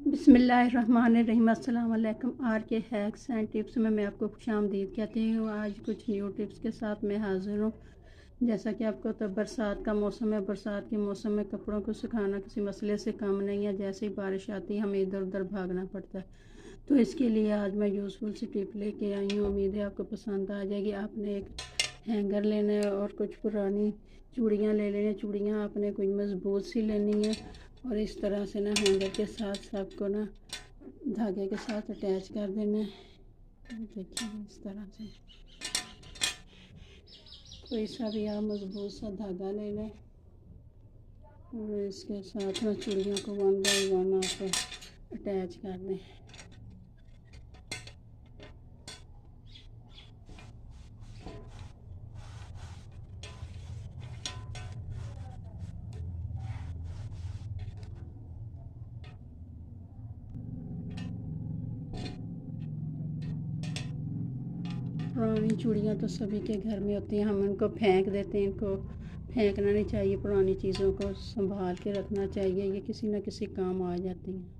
बिस्मिल्लाहिर्रहमानिर्रहीम। अस्सलाम वालेकुम। आर के हैक्स एंड टिप्स में मैं आपको खुशामदीद कहती हूँ। आज कुछ न्यू टिप्स के साथ मैं हाज़िर हूँ। जैसा कि आपको तो बरसात का मौसम है, बरसात के मौसम में कपड़ों को सुखाना किसी मसले से कम नहीं है। जैसे ही बारिश आती है हमें इधर उधर भागना पड़ता है, तो इसके लिए आज मैं यूज़फुल सी टिप लेके आई हूँ। उम्मीद है आपको पसंद आ जाएगी। आपने एक हैंगर लेना है और कुछ पुरानी चूड़ियाँ ले लेनी। चूड़ियाँ आपने कोई मजबूत सी लेनी है और इस तरह से ना हैंगर के साथ सबको ना धागे के साथ अटैच कर देना है। देखिए इस तरह से कोई सा भी आप मजबूत सा धागा ले लें और इसके साथ ना चूड़ियों को वन बाई वन आप अटैच कर दें। पुरानी चूड़ियाँ तो सभी के घर में होती हैं, हम इनको फेंक देते हैं। इनको फेंकना नहीं चाहिए, पुरानी चीज़ों को संभाल के रखना चाहिए। ये किसी न किसी काम आ जाती हैं।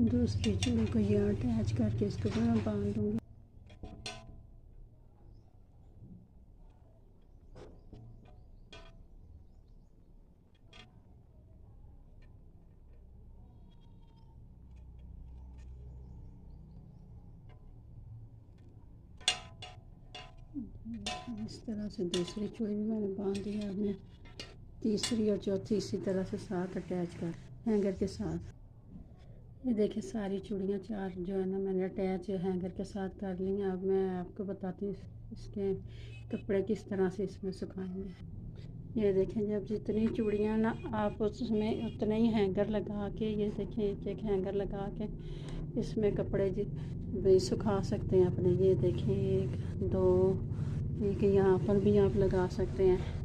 दूसरी चूड़ी को ये अटैच करके इसको मैं बांध दूँगी। इस तरह से दूसरी चूड़ी भी मैंने बांध दिया। आपने तीसरी और चौथी इसी तरह से साथ अटैच कर हैंगर के साथ। ये देखिए सारी चूड़ियाँ चार जो है ना मैंने अटैच हैंगर के साथ कर ली हैं। अब मैं आपको बताती हूँ इसके कपड़े किस तरह से इसमें सुखाएंगे। ये देखें, जब जितनी चूड़ियाँ ना आप उसमें उतने ही हैंगर लगा के, ये देखें एक एक हैंगर लगा के इसमें कपड़े भी सुखा सकते हैं अपने। ये देखें एक दो, एक यहाँ पर भी आप लगा सकते हैं।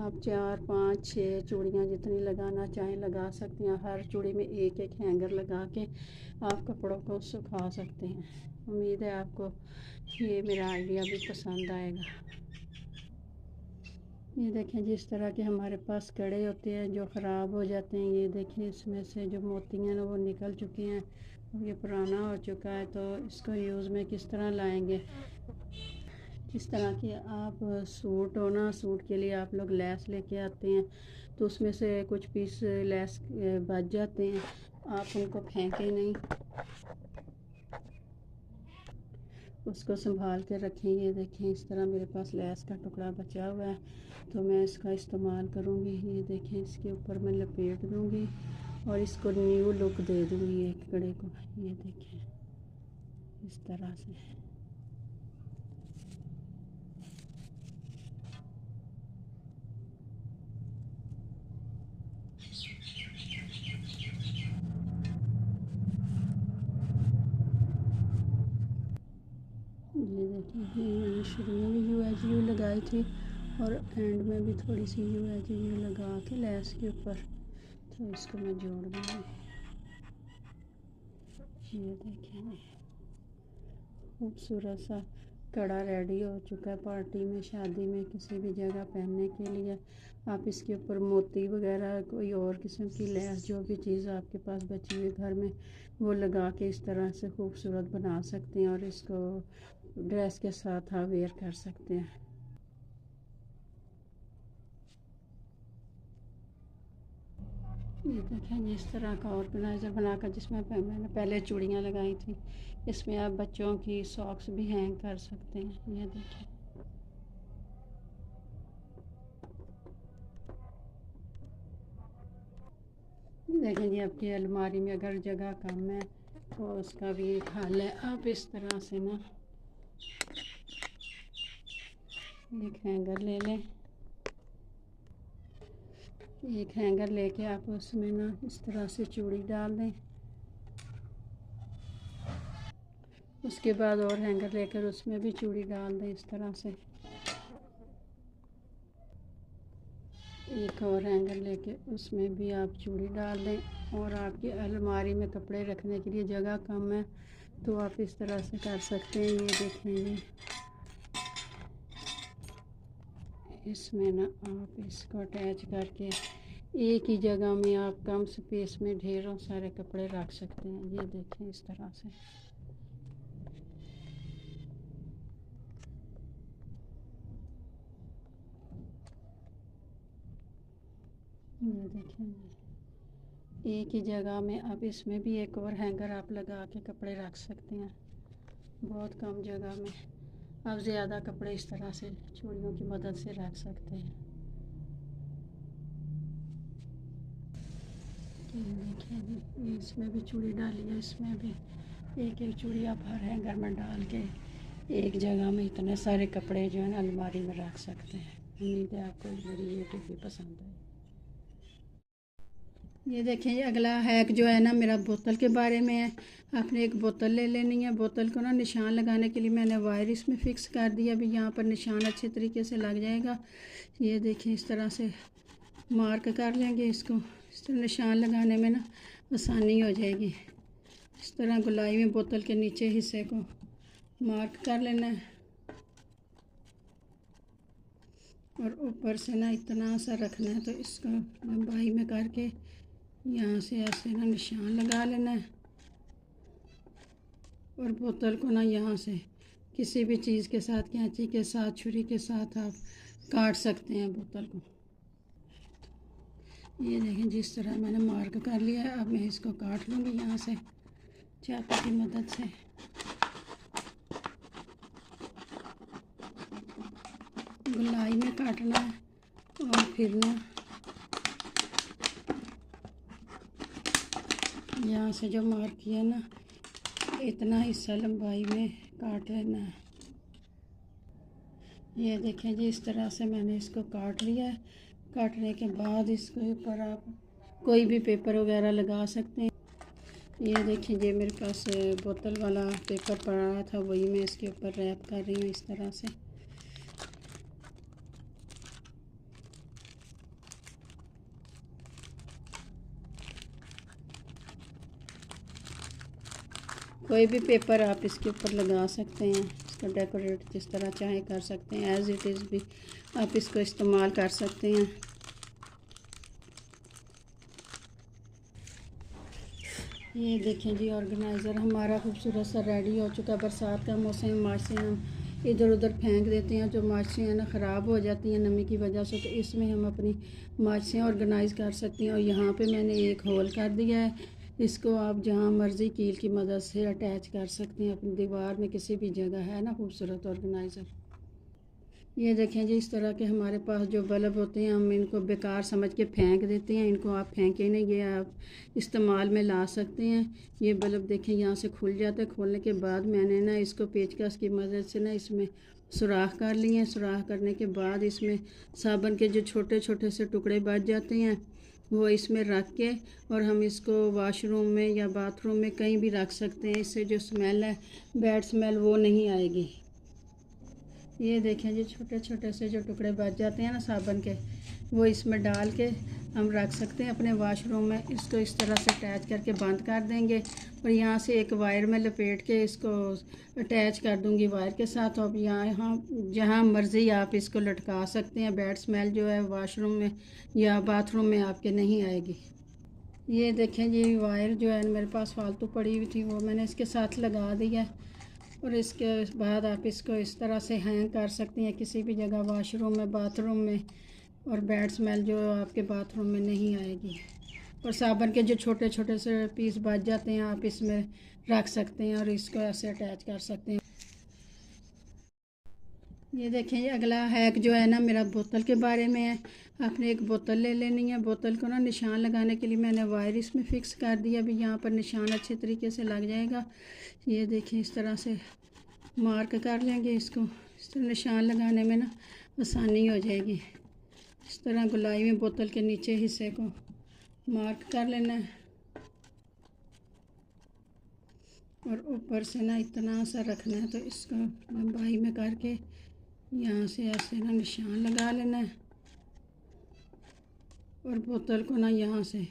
आप 4 5 6 चूड़ियाँ जितनी लगाना चाहें लगा सकते हैं। हर चूड़ी में एक एक हैंगर लगा के आप कपड़ों को सुखा सकते हैं। उम्मीद है आपको ये मेरा आइडिया भी पसंद आएगा। ये देखें जिस तरह के हमारे पास कड़े होते हैं जो ख़राब हो जाते हैं, ये देखें इसमें से जो मोती हैं ना वो निकल चुके हैं और ये पुराना हो चुका है। तो इसको यूज़ में किस तरह लाएंगे। जिस तरह की आप सूट हो ना, सूट के लिए आप लोग लेस लेके आते हैं तो उसमें से कुछ पीस लेस बच जाते हैं, आप उनको फेंकें नहीं, उसको संभाल के रखें। ये देखें इस तरह मेरे पास लेस का टुकड़ा बचा हुआ है तो मैं इसका इस्तेमाल करूँगी। ये देखें इसके ऊपर मैं लपेट दूँगी और इसको न्यू लुक दे दूँगी एक कड़े को। ये देखें इस तरह से। ये देखिए मैंने शुरू में भी यू एच यू लगाई थी और एंड में भी थोड़ी सी यू एच यू लगा के लेस के ऊपर, तो इसको मैं जोड़ दूँगी। ये देखें खूबसूरत सा कड़ा रेडी हो चुका है पार्टी में, शादी में, किसी भी जगह पहनने के लिए। आप इसके ऊपर मोती वगैरह कोई और किस्म की लेस जो भी चीज़ आपके पास बची हुई घर में वो लगा के इस तरह से खूबसूरत बना सकते हैं और इसको ड्रेस के साथ आप वेयर कर सकते हैं। ये देखें जिस तरह का ऑर्गेनाइज़र बनाकर जिसमें मैंने पहले चूड़ियाँ लगाई थी, इसमें आप बच्चों की सॉक्स भी हैंग कर सकते हैं। ये देखें देखें जी आपकी अलमारी में अगर जगह कम है तो उसका भी एक हल है। आप इस तरह से ना एक हैंगर ले लें, एक हैंगर लेके आप उसमें ना इस तरह से चूड़ी डाल दें उसके बाद और हैंगर लेकर उसमें भी चूड़ी डाल दें इस तरह से। एक और हैंगर लेके उसमें भी आप चूड़ी डाल दें। और आपकी अलमारी में कपड़े रखने के लिए जगह कम है तो आप इस तरह से कर सकते हैं। ये देखेंगे, इसमें ना आप इसको अटैच करके एक ही जगह में आप कम स्पेस में ढेरों सारे कपड़े रख सकते हैं। ये देखें इस तरह से। ये देखें, एक ही जगह में अब इसमें भी एक और हैंगर आप लगा के कपड़े रख सकते हैं बहुत कम जगह में। आप ज़्यादा कपड़े इस तरह से चूड़ियों की मदद से रख सकते हैं। ये देखिए जी, इसमें भी चूड़ी डाली है, इसमें भी एक एक चूड़ी आप हर हैंगर में डाल के एक जगह में इतने सारे कपड़े जो है ना अलमारी में रख सकते हैं। उम्मीद है आपको मेरी ये टिप भी पसंद आई। ये देखें, ये अगला हैक जो है ना मेरा बोतल के बारे में है। आपने एक बोतल ले लेनी है। बोतल को ना निशान लगाने के लिए मैंने वायर इसमें फ़िक्स कर दिया। अभी यहाँ पर निशान अच्छे तरीके से लग जाएगा। ये देखें, इस तरह से मार्क कर लेंगे इसको। इस तरह निशान लगाने में ना आसानी हो जाएगी। इस तरह गोलाई में बोतल के नीचे हिस्से को मार्क कर लेना है और ऊपर से ना इतना सा रखना है। तो इसको लंबाई में करके यहाँ से ऐसे ना निशान लगा लेना है और बोतल को ना यहाँ से किसी भी चीज़ के साथ, कैंची के साथ, छुरी के साथ आप काट सकते हैं बोतल को। ये देखें, जिस तरह मैंने मार्क कर लिया है। अब मैं इसको काट लूँगी यहाँ से चाकू की मदद से। गोलाई में काटना है और फिर ना यहाँ से जो मार्क किया ना इतना हिस्सा लंबाई में काट लेना है। ये देखें जी, इस तरह से मैंने इसको काट लिया है। काटने के बाद इसके ऊपर आप कोई भी पेपर वगैरह लगा सकते हैं। ये देखिए, ये मेरे पास बोतल वाला पेपर पड़ा था, वही मैं इसके ऊपर रैप कर रही हूँ इस तरह से। कोई भी पेपर आप इसके ऊपर लगा सकते हैं। इसको डेकोरेट जिस तरह चाहे कर सकते हैं। एज़ इट इज़ भी आप इसको इस्तेमाल कर सकते हैं। ये देखें जी, ऑर्गेनाइज़र हमारा खूबसूरत सा रेडी हो चुका है। बरसात का मौसम, माचियाँ हम इधर उधर फेंक देते हैं, जो माचियाँ ना ख़राब हो जाती हैं नमी की वजह से। तो इसमें हम अपनी माचियाँ ऑर्गेनाइज़ कर सकते हैं। और यहाँ पे मैंने एक होल कर दिया है। इसको आप जहाँ मर्ज़ी कील की मदद से अटैच कर सकते हैं अपनी दीवार में, किसी भी जगह है ना खूबसूरत ऑर्गेनाइज़र। ये देखें जी, इस तरह के हमारे पास जो बल्ब होते हैं हम इनको बेकार समझ के फेंक देते हैं। इनको आप फेंके नहीं, ये आप इस्तेमाल में ला सकते हैं। ये बल्ब देखें यहाँ से खुल जाता है। खोलने के बाद मैंने ना इसको पेचकस की मदद से ना इसमें सुराख कर लिए हैं। सुराख करने के बाद इसमें साबुन के जो छोटे छोटे से टुकड़े बच जाते हैं वो इसमें रख के और हम इसको वॉशरूम में या बाथरूम में कहीं भी रख सकते हैं। इससे जो स्मेल है, बैड स्मेल, वो नहीं आएगी। ये देखें जी, छोटे छोटे से जो टुकड़े बच जाते हैं ना साबुन के, वो इसमें डाल के हम रख सकते हैं अपने वॉशरूम में। इसको इस तरह से अटैच करके बंद कर देंगे और यहाँ से एक वायर में लपेट के इसको अटैच कर दूँगी वायर के साथ। अब यहाँ जहाँ मर्ज़ी आप इसको लटका सकते हैं। बैड स्मेल जो है वॉशरूम में या बाथरूम में आपके नहीं आएगी। ये देखें जी, वायर जो है मेरे पास फालतू पड़ी हुई थी, वो मैंने इसके साथ लगा दिया। और इसके बाद आप इसको इस तरह से हैंग कर सकती हैं किसी भी जगह, वॉशरूम में, बाथरूम में। और बैड स्मेल जो आपके बाथरूम में नहीं आएगी। और साबुन के जो छोटे छोटे से पीस बच जाते हैं आप इसमें रख सकते हैं और इसको ऐसे अटैच कर सकते हैं। ये देखें, ये अगला हैक जो है ना मेरा बोतल के बारे में है। आपने एक बोतल ले लेनी है। बोतल को ना निशान लगाने के लिए मैंने वायर इसमें फ़िक्स कर दिया। अभी यहाँ पर निशान अच्छे तरीके से लग जाएगा। ये देखें, इस तरह से मार्क कर लेंगे इसको। इस तरह निशान लगाने में ना आसानी हो जाएगी। इस तरह गोलाई में बोतल के नीचे हिस्से को मार्क कर लेना है और ऊपर से ना इतना सा रखना है, तो इसको लंबाई में करके यहाँ से ऐसे ना निशान लगा लेना है। और बोतल को ना यहाँ से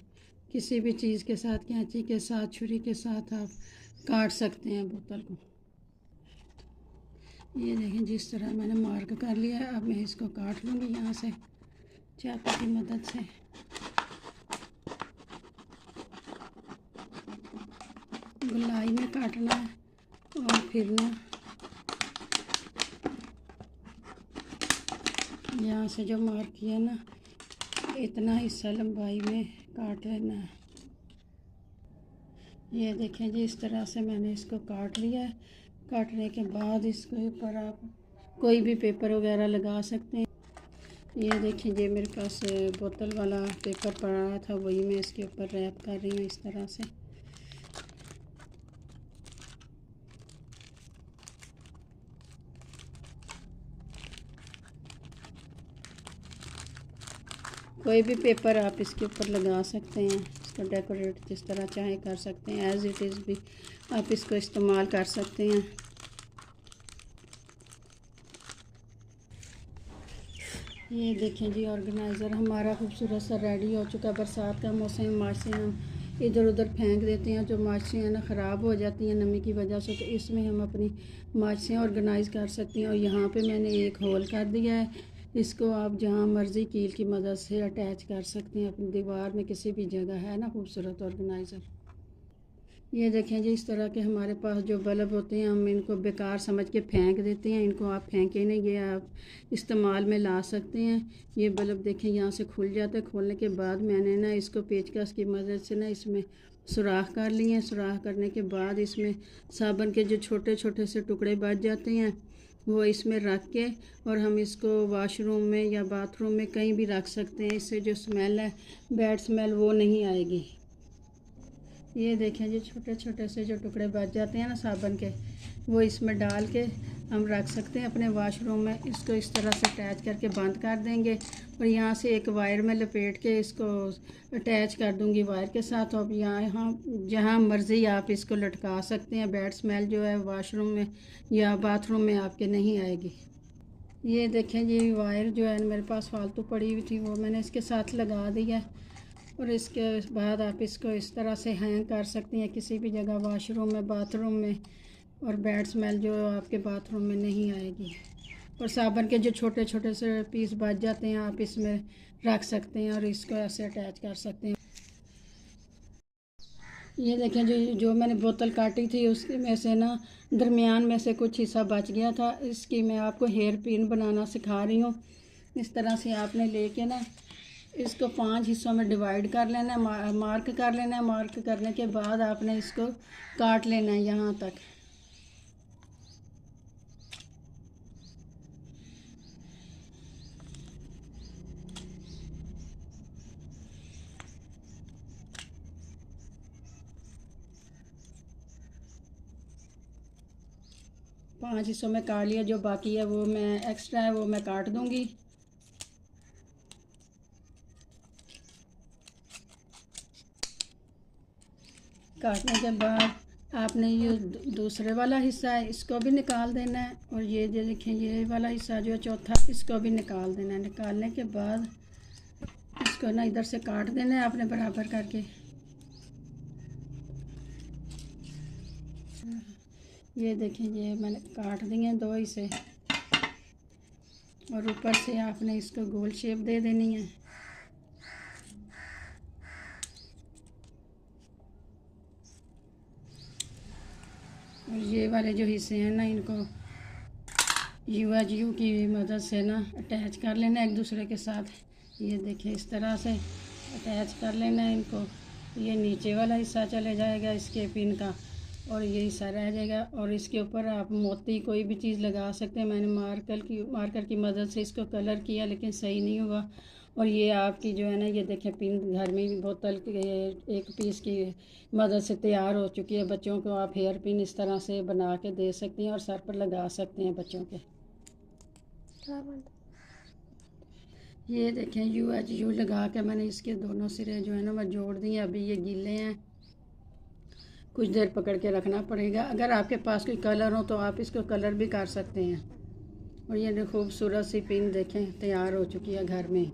किसी भी चीज़ के साथ, कैंची के साथ, छुरी के साथ आप काट सकते हैं बोतल को। ये देखें, जिस तरह मैंने मार्क कर लिया है। अब मैं इसको काट लूँगी यहाँ से चाकू की मदद से। गोलाई में काटना है और फिर ना यहाँ से जो मार्क किया ना, इतना हिस्सा लंबाई में काट लेना है। ये देखें जी, इस तरह से मैंने इसको काट लिया है। काटने के बाद इसके ऊपर आप कोई भी पेपर वगैरह लगा सकते हैं। ये देखिए जी, मेरे पास बोतल वाला पेपर पड़ा था, वही मैं इसके ऊपर रैप कर रही हूँ इस तरह से। कोई भी पेपर आप इसके ऊपर लगा सकते हैं, इसको डेकोरेट जिस तरह चाहे कर सकते हैं। एज़ इट इज़ भी आप इसको इस्तेमाल कर सकते हैं। ये देखें जी, ऑर्गेनाइज़र हमारा खूबसूरत सा रेडी हो चुका। बरसात का मौसम, मार्चें हम इधर उधर फेंक देते हैं, जो मार्चें हैं ना ख़राब हो जाती हैं नमी की वजह से, तो इसमें हम अपनी मार्चें ऑर्गेनाइज़ कर सकते हैं। और यहाँ पे मैंने एक होल कर दिया है, इसको आप जहाँ मर्ज़ी कील की मदद से अटैच कर सकते हैं अपनी दीवार में, किसी भी जगह। है ना खूबसूरत ऑर्गेनाइज़र। ये देखें जी, इस तरह के हमारे पास जो बल्ब होते हैं, हम इनको बेकार समझ के फेंक देते हैं। इनको आप फेंके नहीं, ये आप इस्तेमाल में ला सकते हैं। ये बल्ब देखें यहाँ से खुल जाता है। खोलने के बाद मैंने ना इसको पेचकस की मदद से ना इसमें सुराख कर लिए हैं। सुराख करने के बाद इसमें साबुन के जो छोटे छोटे से टुकड़े बच जाते हैं, वो इसमें रख के और हम इसको वॉशरूम में या बाथरूम में कहीं भी रख सकते हैं। इससे जो स्मेल है, बैड स्मेल, वो नहीं आएगी। ये देखें जी, छोटे छोटे से जो टुकड़े बच जाते हैं ना साबुन के, वो इसमें डाल के हम रख सकते हैं अपने वॉशरूम में। इसको इस तरह से अटैच करके बंद कर देंगे और यहाँ से एक वायर में लपेट के इसको अटैच कर दूँगी वायर के साथ। अब यहाँ जहाँ मर्ज़ी आप इसको लटका सकते हैं। बैड स्मेल जो है वॉशरूम में या बाथरूम में आपके नहीं आएगी। ये देखें जी, वायर जो है मेरे पास फालतू पड़ी हुई थी, वो मैंने इसके साथ लगा दी है। और इसके बाद आप इसको इस तरह से हैंग कर सकती हैं किसी भी जगह, वॉशरूम में, बाथरूम में। और बैड स्मेल जो आपके बाथरूम में नहीं आएगी। और साबुन के जो छोटे छोटे से पीस बच जाते हैं, आप इसमें रख सकते हैं और इसको ऐसे अटैच कर सकते हैं। ये देखें जो मैंने बोतल काटी थी, उसके में से ना दरमियान में से कुछ हिस्सा बच गया था। इसकी मैं आपको हेयर पिन बनाना सिखा रही हूँ। इस तरह से आपने लेके ना इसको 5 हिस्सों में डिवाइड कर लेना है, मार्क कर लेना है। मार्क करने के बाद आपने इसको काट लेना है यहाँ तक। पांच हिस्सों में काट लिया, जो बाकी है वो मैं एक्स्ट्रा है वो मैं काट दूँगी। काटने के बाद आपने ये दूसरे वाला हिस्सा है, इसको भी निकाल देना है। और ये जो देखें, ये वाला हिस्सा जो है चौथा, इसको भी निकाल देना है। निकालने के बाद इसको ना इधर से काट देना है आपने बराबर करके। ये देखें, ये मैंने काट दिए हैं 2 हिस्से। और ऊपर से आपने इसको गोल शेप दे देनी है। और ये वाले जो हिस्से हैं ना, इनको यू की मदद से ना अटैच कर लेना एक दूसरे के साथ। ये देखिए, इस तरह से अटैच कर लेना है इनको। ये नीचे वाला हिस्सा चले जाएगा इसके पिन का, और ये हिस्सा रह जाएगा। और इसके ऊपर आप मोती कोई भी चीज़ लगा सकते हैं। मैंने मार्कर की मदद से इसको कलर किया, लेकिन सही नहीं हुआ। और ये आपकी जो है ना, ये देखें, पिन घर में बोतल के एक पीस की मदद से तैयार हो चुकी है। बच्चों को आप हेयर पिन इस तरह से बना के दे सकती हैं और सर पर लगा सकते हैं बच्चों के। ये देखें, यू लगा के मैंने इसके दोनों सिरे जो है ना वो जोड़ दिए। अभी ये गीले हैं, कुछ देर पकड़ के रखना पड़ेगा। अगर आपके पास कोई कलर हो तो आप इसको कलर भी कर सकते हैं। और ये खूबसूरत सी पिन देखें तैयार हो चुकी है घर में।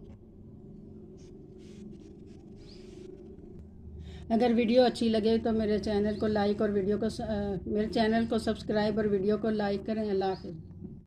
अगर वीडियो अच्छी लगे तो मेरे चैनल को लाइक और मेरे चैनल को सब्सक्राइब और वीडियो को लाइक करें। अल्लाह हाफ़िज़।